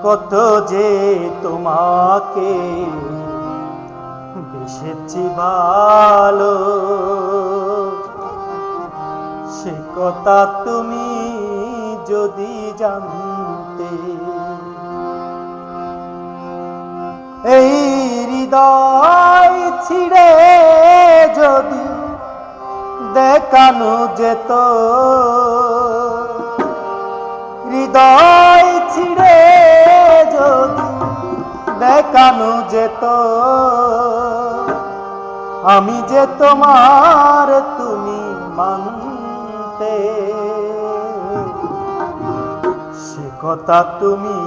কত যে তোমাকে বেসেছি ভালো, সে কথা তুমি যদি জানতে। এই হৃদয় ছিঁড়ে যদি দেখানো যেত, হৃদয় ছিঁড়ে যদি দেখানো যেত, আমি যে তোমার তুমি মানতে। সে কথা তুমি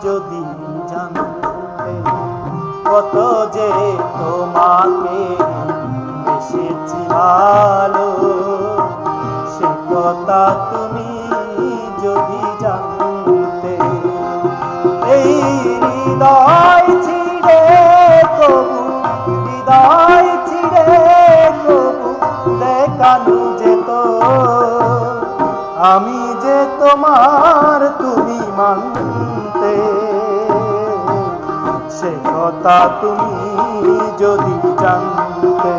যদি জানতে, কত যে তোমাকে বেসেছি ভালো, সে কথা তুমি যদি জানতে। এই হৃদয় ছিঁড়ে তবু, হৃদয় ছিঁড়ে তবু দেখানো যেত, আমি যে তোমার তুমি মানতে। সে কথা তুমি যদি জানতে,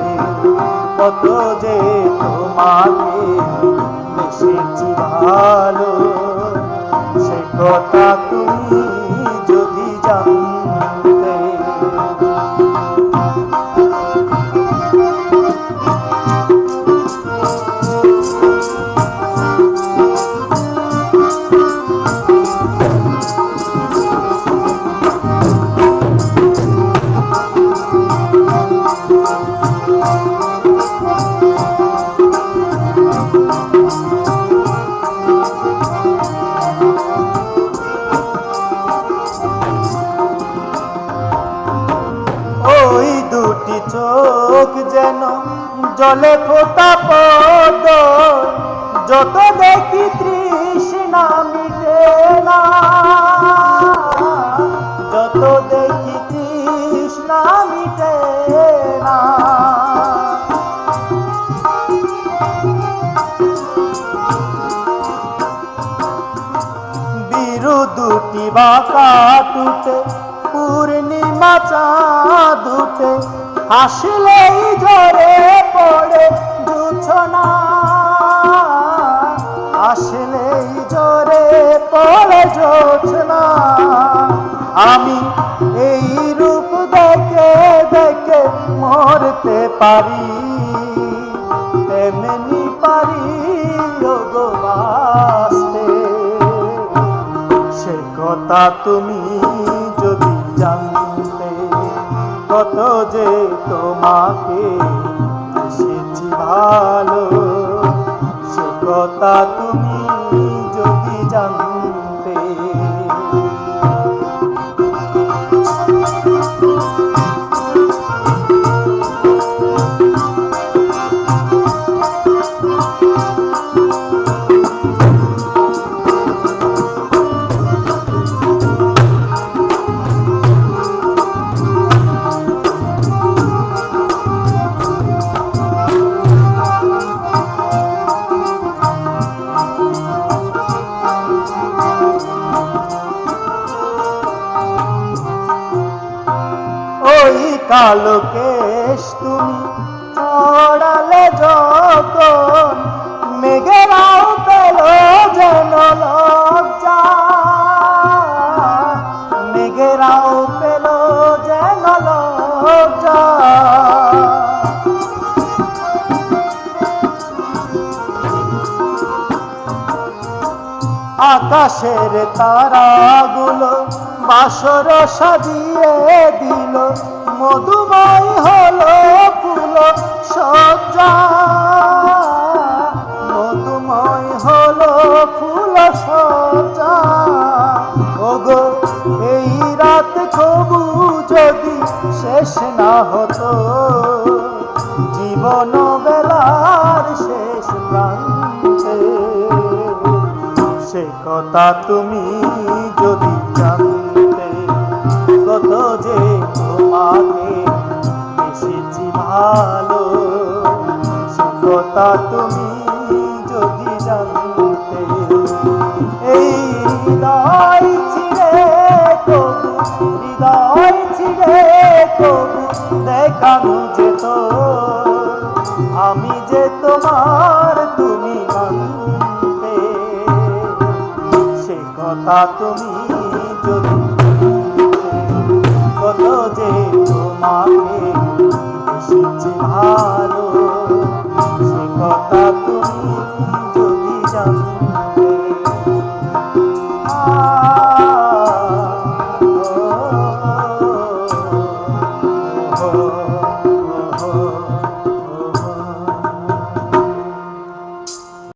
কত যে তোমাকে বেসেছি ভালো, সে কথা তুমি যদি জানতে। ওই দুটি চোখ যেন জলে ফোটা পদ, যত দেখি তৃষ্ণা মিটে না, যত দেখি তৃষ্ণা মিটে না। বিরু দুটি বাঁকা টুটে পূর্ণিমা চাঁদ উঠে, হাসলেই ঝরে পড়ে জোছনা, হাসলেই ঝরে পড়ে জোছনা। আমি এই রূপ দেখে দেখে মরতে পারি, তেমনি পারি ওগো বাঁচতে। সে কথা তুমি যদি জানতে, কত যে তোমাকে বেসেছি ভালো, সে কথা তুমি যদি জানতে। ওই কালো কেশ তুমি ছড়ালে যখন, মেঘেরাও পেল যেন লজ্জা, মেঘেরাও পেল যেন লজ্জা। আকাশের তারাগুলো বাসর সাজিয়ে দিল, মধুময় হলো ফুল সজ্জা, মধুময় হলো ফুল সজ্জা। ওগো এই রাত কবু যদি শেষ না হতো, জীবন বেলার শেষ প্রান্তে। সে কথা তুমি যদি জানতে, কত যে তোমাকে বেসেছি ভালো, সে কথা তুমি যদি জানতে। এই হৃদয় ছিঁড়ে আমি যে তোমার তুমি মানতে, সে কথা তুমি যদি জানতে, কত যে তোমাকে বেশি ভালো, সে কথা তুমি